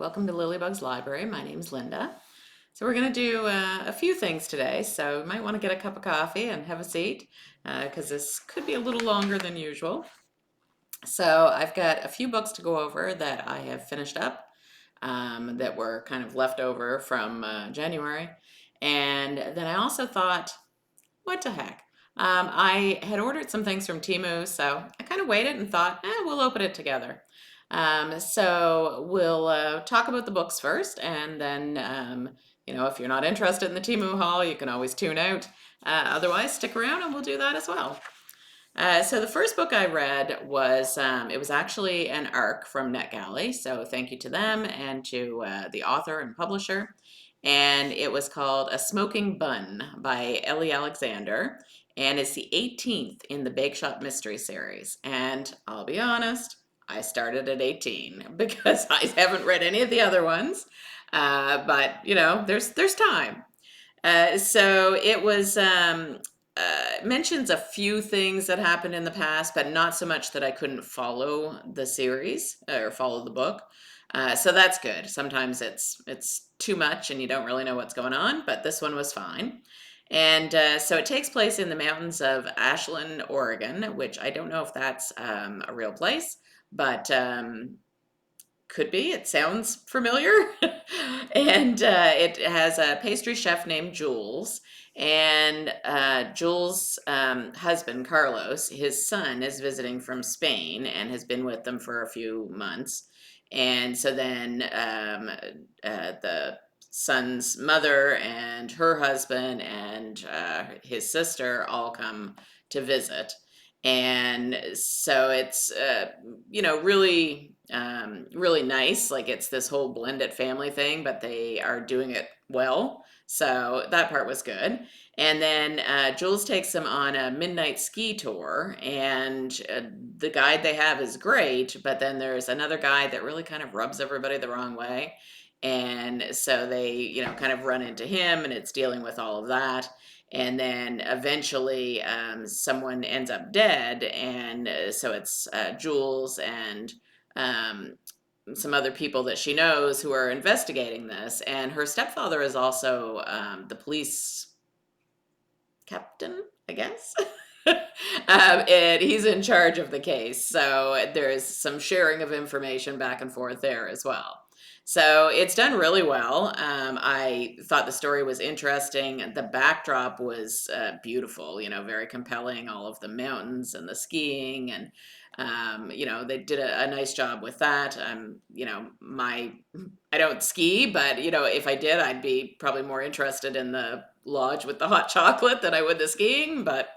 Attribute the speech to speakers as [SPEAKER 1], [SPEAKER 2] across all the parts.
[SPEAKER 1] welcome to Lilybug's Library. My name's Linda. So we're going to do a few things today, so you might want to get a cup of coffee and have a seat because this could be a little longer than usual. So I've got a few books to go over that I have finished up that were kind of left over from January. And then I also thought, what the heck? I had ordered some things from Temu, so I kind of waited and thought, we'll open it together. So we'll talk about the books first, and then, if you're not interested in the Temu Haul, you can always tune out. Otherwise, stick around and we'll do that as well. So the first book I read was, it was actually an ARC from NetGalley, so thank you to them and to the author and publisher. And it was called A Smoking Bun by Ellie Alexander, and it's the 18th in the Bake Shop Mystery Series. And I'll be honest, I started at 18 because I haven't read any of the other ones, but there's time. So it was mentions a few things that happened in the past, but not so much that I couldn't follow the series or follow the book. So that's good. Sometimes it's too much and you don't really know what's going on, but this one was fine. And so it takes place in the mountains of Ashland, Oregon, which I don't know if that's a real place, but could be. It sounds familiar. And it has a pastry chef named Jules. And Jules' husband, Carlos, his son is visiting from Spain and has been with them for a few months. And so then the son's mother and her husband and his sister all come to visit. And so it's, really nice. Like it's this whole blended family thing, but they are doing it well. So that part was good. And then Jules takes them on a midnight ski tour, and the guide they have is great, but then there's another guide that really kind of rubs everybody the wrong way. And so they, kind of run into him, and it's dealing with all of that. And then eventually someone ends up dead, and so it's Jules and some other people that she knows who are investigating this. And her stepfather is also the police captain, I guess. And he's in charge of the case. So there's some sharing of information back and forth there as well. So it's done really well. I thought the story was interesting. The backdrop was beautiful, very compelling, all of the mountains and the skiing. And, they did a nice job with that. I don't ski, but, if I did, I'd be probably more interested in the lodge with the hot chocolate than I would the skiing. But,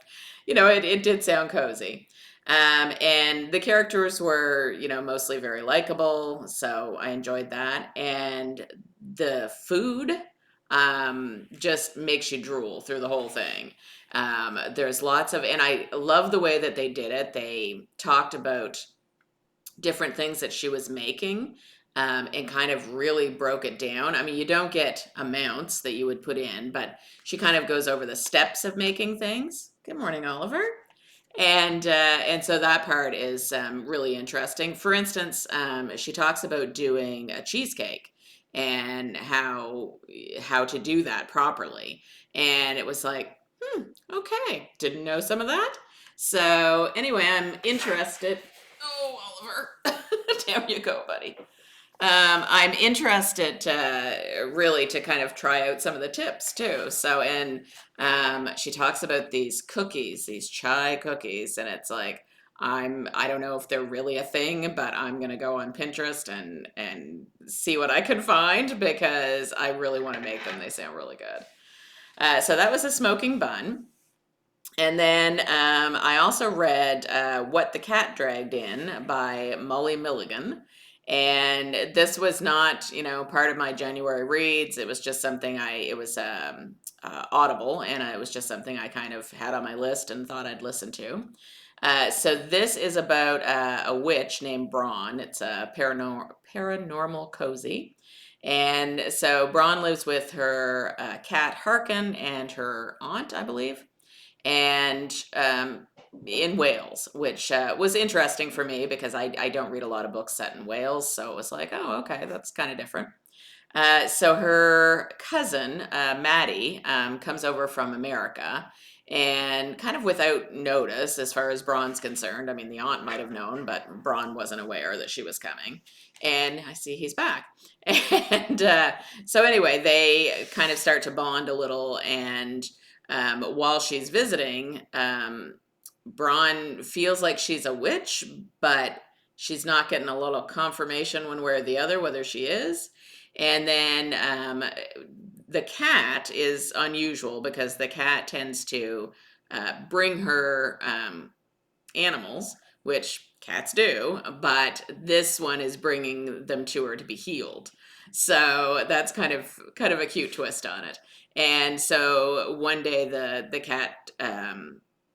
[SPEAKER 1] it did sound cozy. And the characters were, mostly very likable, so I enjoyed that. And the food just makes you drool through the whole thing. There's lots of, and I love the way that they did it. They talked about different things that she was making and kind of really broke it down. I mean, you don't get amounts that you would put in, but she kind of goes over the steps of making things. Good morning, Oliver. And so that part is really interesting. For instance, she talks about doing a cheesecake and how to do that properly. And it was like, okay, didn't know some of that. So anyway, I'm interested. Oh, Oliver, down you go, buddy. I'm interested to kind of try out some of the tips too. So, and she talks about these cookies, these chai cookies, and it's like, I don't know if they're really a thing, but I'm gonna go on Pinterest and see what I can find because I really want to make them. They sound really good. So that was a smoking bun. And then I also read What the Cat Dragged In by Molly Milligan. And this was not, part of my January reads. It was just something it was Audible, and it was just something I kind of had on my list and thought I'd listen to. So this is about a witch named Braun. It's a paranormal cozy. And so Braun lives with her cat Harkin and her aunt, I believe. And in Wales, which was interesting for me because I don't read a lot of books set in Wales. So it was like, oh, okay, that's kind of different. So her cousin, Maddie, comes over from America and kind of without notice, as far as Braun's concerned. I mean, the aunt might have known, but Braun wasn't aware that she was coming. And I see he's back. And so anyway, they kind of start to bond a little. And while she's visiting, Braun feels like she's a witch, but she's not getting a little confirmation one way or the other whether she is. And then the cat is unusual because the cat tends to bring her animals, which cats do, but this one is bringing them to her to be healed. So that's kind of a cute twist on it. And so one day the cat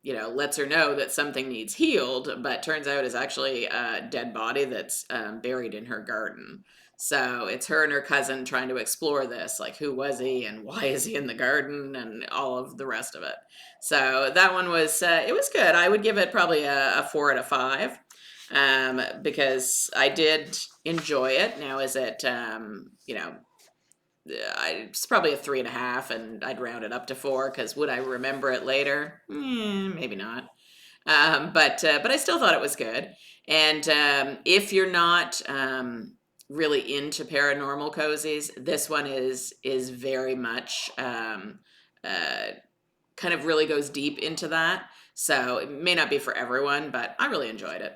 [SPEAKER 1] lets her know that something needs healed, but turns out is actually a dead body that's buried in her garden. So it's her and her cousin trying to explore this, like who was he and why is he in the garden and all of the rest of it. So that one was it was good. I would give it probably a 4 out of 5 because I did enjoy it. Now is it it's probably a 3.5, and I'd round it up to 4 because would I remember it later? Maybe not. But I still thought it was good. And if you're not really into paranormal cozies, this one is very much kind of really goes deep into that. So it may not be for everyone, but I really enjoyed it.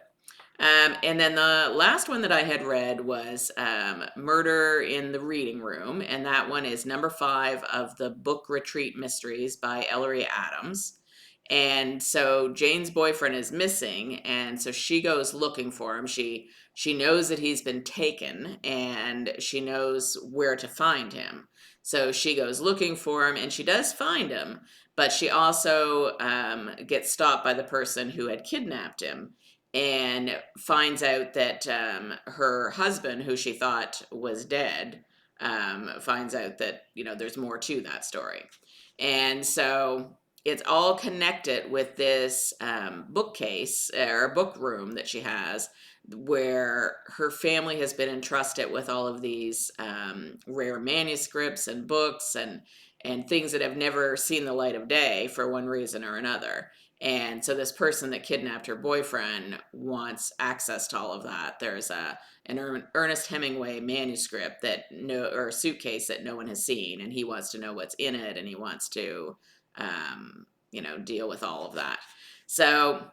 [SPEAKER 1] And then the last one that I had read was Murder in the Reading Room, and that one is number 5 of the Book Retreat Mysteries by Ellery Adams. And so Jane's boyfriend is missing, and so she goes looking for him. She knows that he's been taken, and she knows where to find him. So she goes looking for him, and she does find him, but she also gets stopped by the person who had kidnapped him and finds out that her husband, who she thought was dead, finds out that there's more to that story. And so it's all connected with this bookcase or book room that she has, where her family has been entrusted with all of these rare manuscripts and books and things that have never seen the light of day for one reason or another. And so this person that kidnapped her boyfriend wants access to all of that. There's an Ernest Hemingway manuscript or suitcase that no one has seen, and he wants to know what's in it, and he wants to deal with all of that. So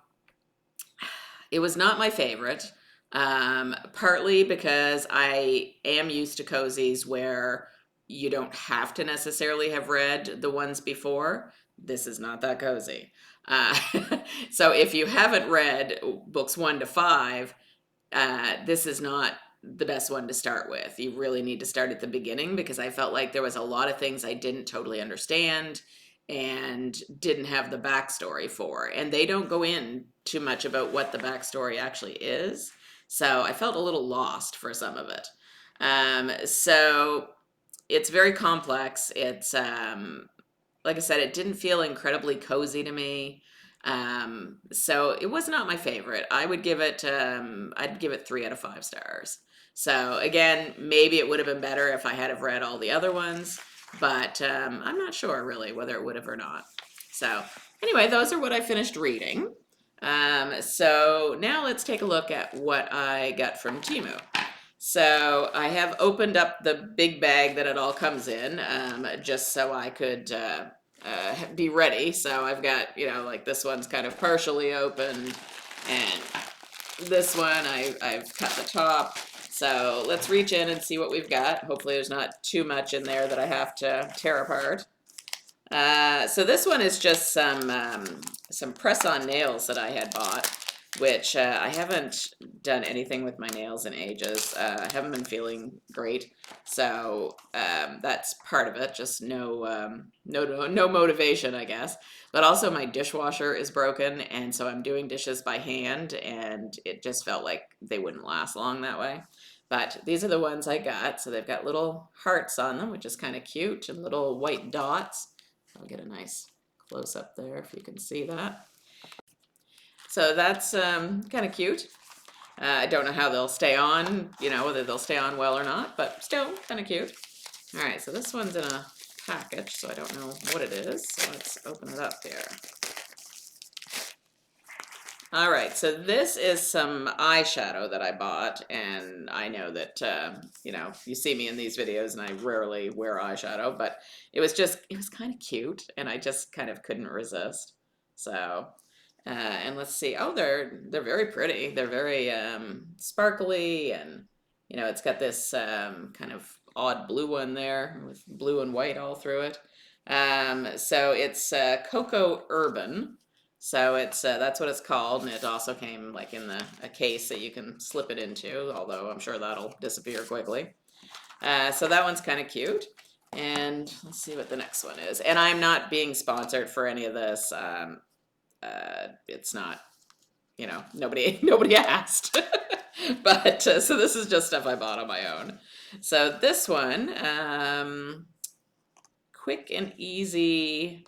[SPEAKER 1] it was not my favorite, partly because I am used to cozies where you don't have to necessarily have read the ones before. This is not that cozy. Uh, so if you haven't read books 1 to 5, this is not the best one to start with. You really need to start at the beginning because I felt like there was a lot of things I didn't totally understand and didn't have the backstory for. And they don't go in too much about what the backstory actually is. So I felt a little lost for some of it. So it's very complex. It's like I said, it didn't feel incredibly cozy to me. So it was not my favorite. I'd give it 3 out of 5 stars. So again, maybe it would have been better if I had have read all the other ones, but I'm not sure really whether it would have or not. So anyway, those are what I finished reading. So now let's take a look at what I got from Temu. So I have opened up the big bag that it all comes in, just so I could be ready. So I've got, like this one's kind of partially open, and this one I've cut the top. So let's reach in and see what we've got. Hopefully there's not too much in there that I have to tear apart. So this one is just some press-on nails that I had bought, which I haven't done anything with my nails in ages. I haven't been feeling great, so that's part of it. Just no motivation, I guess. But also my dishwasher is broken, and so I'm doing dishes by hand, and it just felt like they wouldn't last long that way. But these are the ones I got. So they've got little hearts on them, which is kind of cute, and little white dots. I'll get a nice close up there if you can see that. So that's kind of cute. I don't know how they'll stay on, you know, whether they'll stay on well or not, but still kind of cute. All right, so this one's in a package, so I don't know what it is. So let's open it up here. All right, so this is some eyeshadow that I bought, and I know that, you know, you see me in these videos and I rarely wear eyeshadow, but it was kind of cute, and I just kind of couldn't resist. So, and let's see, oh, they're very pretty. They're very sparkly, and, you know, it's got this kind of odd blue one there with blue and white all through it. So it's Cocoa Urban. So it's that's what it's called, and it also came like in a case that you can slip it into, although I'm sure that'll disappear quickly. So that one's kind of cute. And let's see what the next one is. And I'm not being sponsored for any of this. It's not, you know, nobody asked. But so this is just stuff I bought on my own. So this one, quick and easy.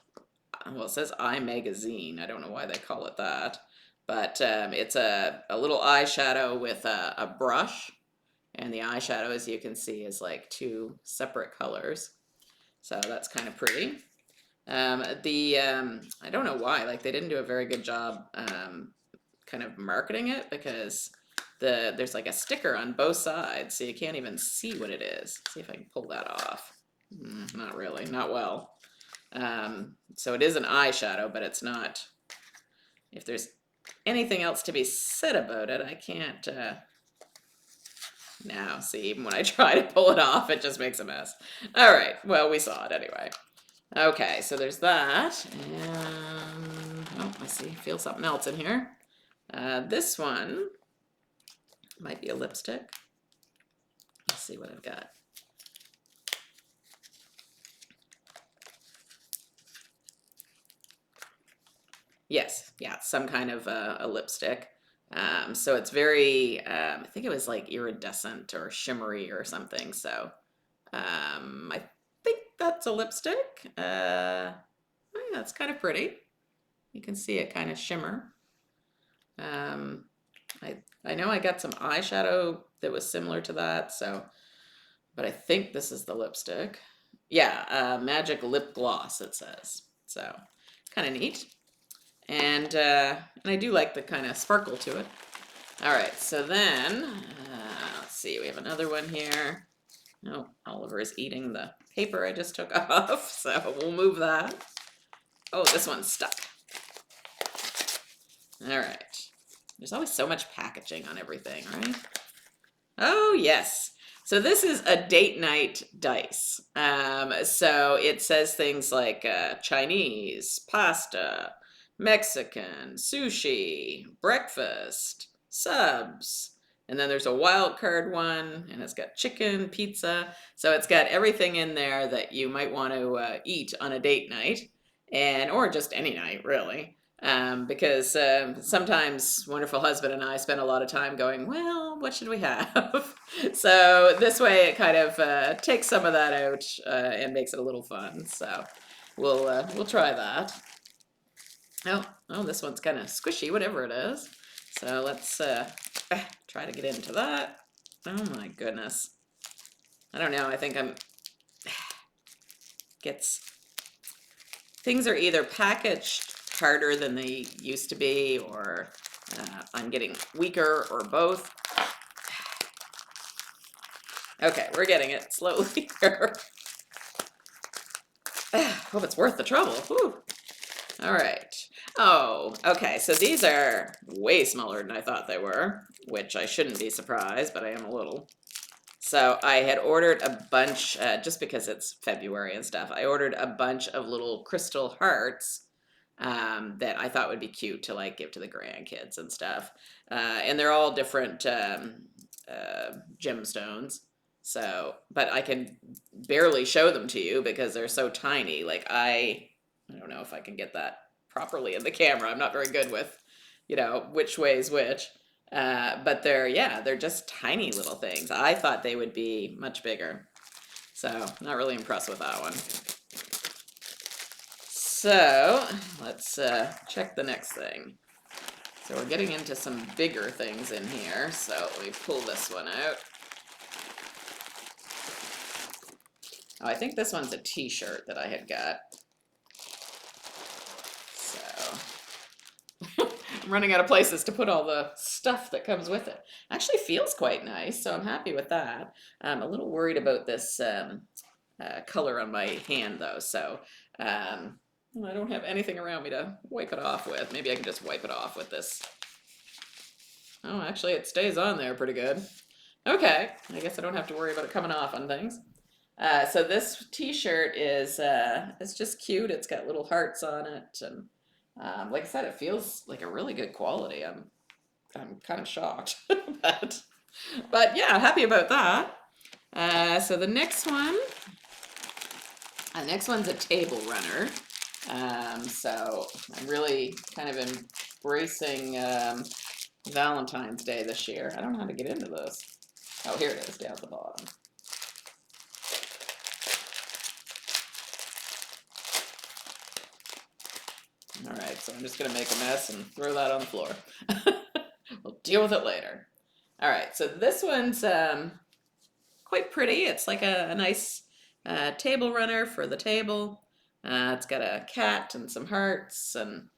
[SPEAKER 1] Well, it says Eye Magazine. I don't know why they call it that, but it's a little eyeshadow with a brush, and the eyeshadow, as you can see, is like two separate colors. So that's kind of pretty. I don't know why, like they didn't do a very good job kind of marketing it, because there's like a sticker on both sides, so you can't even see what it is. Let's see if I can pull that off. Not really, not well. So it is an eyeshadow, but it's not, if there's anything else to be said about it, I can't, now see, even when I try to pull it off, it just makes a mess. All right, well, we saw it anyway. Okay, so there's that, and, oh, I see, feel something else in here. This one might be a lipstick. Let's see what I've got. Yes, yeah, some kind of a lipstick. So it's very, I think it was like iridescent or shimmery or something. So I think that's a lipstick. Yeah, it's kind of pretty. You can see it kind of shimmer. I know I got some eyeshadow that was similar to that, so, but I think this is the lipstick. Yeah, Magic Lip Gloss, it says. So kind of neat. And I do like the kind of sparkle to it. All right, so then, let's see, we have another one here. Oh, Oliver is eating the paper I just took off, so we'll move that. Oh, this one's stuck. All right. There's always so much packaging on everything, right? Oh, yes. So this is a date night dice. So it says things like Chinese, pasta, Mexican, sushi, breakfast, subs, and then there's a wild card one, and it's got chicken, pizza. So it's got everything in there that you might want to eat on a date night, and or just any night, really. Because sometimes wonderful husband and I spend a lot of time going, well, what should we have? So this way it kind of takes some of that out and makes it a little fun. So we'll try that. Oh, this one's kind of squishy, whatever it is. So let's try to get into that. Oh my goodness. I don't know. I think things are either packaged harder than they used to be, or I'm getting weaker, or both. Okay, we're getting it slowly here. Hope it's worth the trouble. Whew. All right. Oh, okay, so these are way smaller than I thought they were, which I shouldn't be surprised, but I am a little. So I had ordered a bunch, just because it's February and stuff, I ordered a bunch of little crystal hearts that I thought would be cute to like give to the grandkids and stuff. And they're all different gemstones. So, but I can barely show them to you because they're so tiny. Like I don't know if I can get that properly in the camera. I'm not very good with, you know, which way is which. But they're just tiny little things. I thought they would be much bigger. So, not really impressed with that one. So, let's check the next thing. So we're getting into some bigger things in here. So let me pull this one out. Oh, I think this one's a t-shirt that I had got. So I'm running out of places to put all the stuff that comes with it. Actually feels quite nice, so I'm happy with that. I'm a little worried about this color on my hand though, so I don't have anything around me to wipe it off with. Maybe I can just wipe it off with this. Oh, actually it stays on there pretty good. Okay, I guess I don't have to worry about it coming off on things. So this t-shirt is it's just cute. It's got little hearts on it, and like I said, it feels like a really good quality. I'm kind of shocked, but yeah, happy about that. So the next one's a table runner. So I'm really kind of embracing Valentine's Day this year. I don't know how to get into this. Oh, here it is down at the bottom. All right, so I'm just gonna make a mess and throw that on the floor. We'll deal with it later. All right, so this one's quite pretty. It's like a nice table runner for the table. It's got a cat and some hearts, and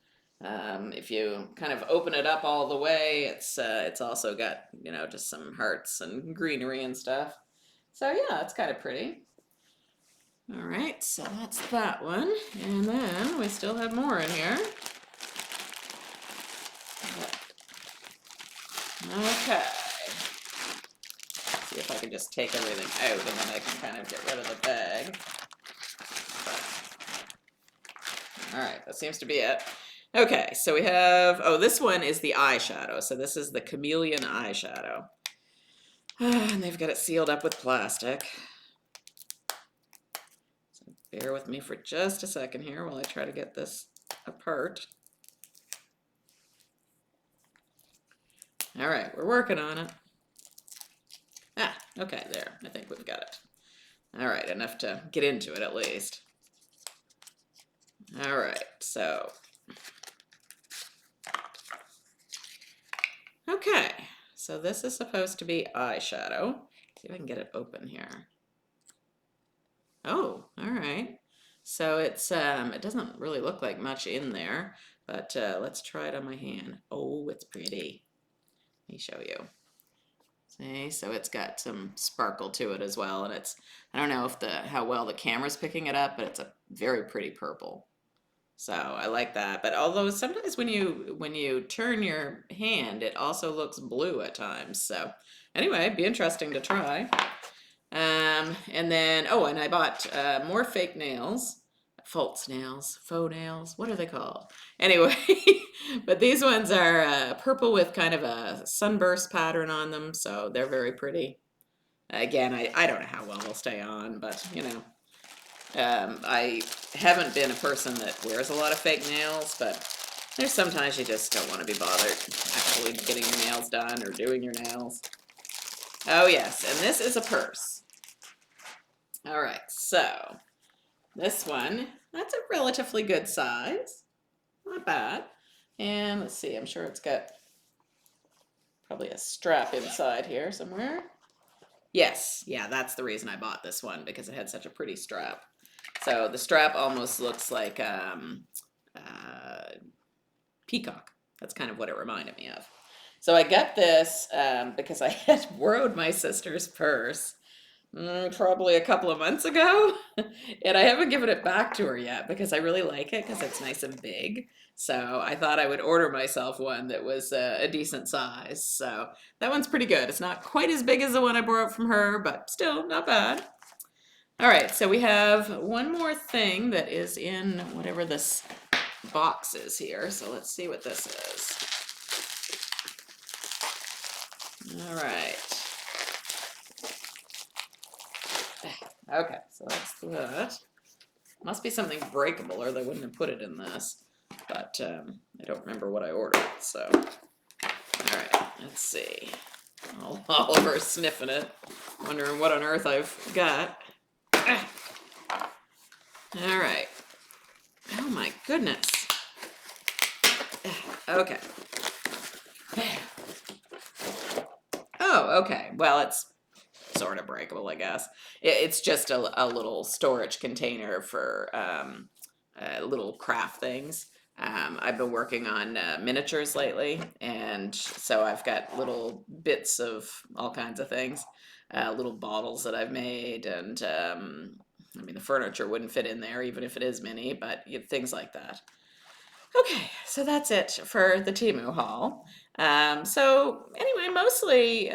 [SPEAKER 1] if you kind of open it up all the way, it's also got, you know, just some hearts and greenery and stuff. So yeah, it's kind of pretty. All right, so that's that one. And then we still have more in here. Okay. See if I can just take everything out and then I can kind of get rid of the bag. All right, that seems to be it. Okay, so we have, oh, this one is the eyeshadow. So this is the Chameleon eyeshadow. And they've got it sealed up with plastic. Bear with me for just a second here while I try to get this apart. All right, we're working on it. Ah, okay, there. I think we've got it. All right, enough to get into it at least. All right, so. Okay, so this is supposed to be eyeshadow. See if I can get it open here. Oh, all right. So it's it doesn't really look like much in there, but let's try it on my hand. Oh, it's pretty. Let me show you. See, so it's got some sparkle to it as well, and it's, I don't know if how well the camera's picking it up, but it's a very pretty purple. So I like that. But although sometimes when you turn your hand, it also looks blue at times. So anyway, it'd be interesting to try. And then, oh, and I bought more fake nails, false nails, faux nails, what are they called? Anyway, but these ones are purple with kind of a sunburst pattern on them, so they're very pretty. Again, I don't know how well they'll stay on, but you know, I haven't been a person that wears a lot of fake nails, but there's sometimes you just don't want to be bothered actually getting your nails done or doing your nails. Oh yes, and this is a purse. All right, so this one, that's a relatively good size. Not bad. And let's see, I'm sure it's got probably a strap inside here somewhere. Yes, yeah, that's the reason I bought this one, because it had such a pretty strap. So the strap almost looks like peacock. That's kind of what it reminded me of. So I got this because I had borrowed my sister's purse probably a couple of months ago, and I haven't given it back to her yet because I really like it because it's nice and big. So I thought I would order myself one that was a decent size. So that one's pretty good. It's not quite as big as the one I borrowed from her, but still not bad. All right, so we have one more thing that is in whatever this box is here. So let's see what this is. All right. Okay, so that's that. Must be something breakable or they wouldn't have put it in this. But I don't remember what I ordered, so. All right, let's see. Oliver's sniffing it, wondering what on earth I've got. All right. Oh my goodness. Okay. okay. Well, it's sort of breakable, I guess. It's just a little storage container for little craft things. I've been working on miniatures lately, and so I've got little bits of all kinds of things, little bottles that I've made, and I mean, the furniture wouldn't fit in there, even if it is mini, but things like that. Okay, so that's it for the Temu haul. So anyway, mostly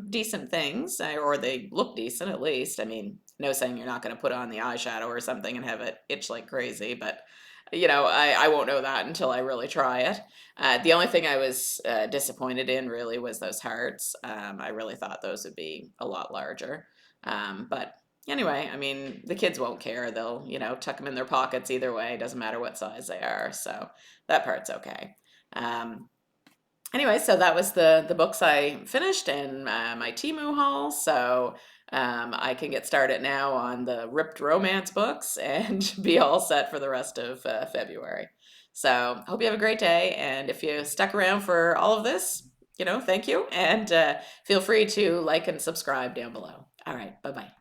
[SPEAKER 1] decent things, or they look decent at least. I mean, no saying you're not going to put on the eyeshadow or something and have it itch like crazy, but I won't know that until I really try it. The only thing I was disappointed in really was those hearts. I really thought those would be a lot larger. But anyway, I mean, the kids won't care. They'll, tuck them in their pockets either way. Doesn't matter what size they are. So that part's okay. Um, anyway, so that was the books I finished and my Temu haul. So I can get started now on the ripped romance books and be all set for the rest of February. So hope you have a great day. And if you stuck around for all of this, thank you. And feel free to like and subscribe down below. All right, bye bye.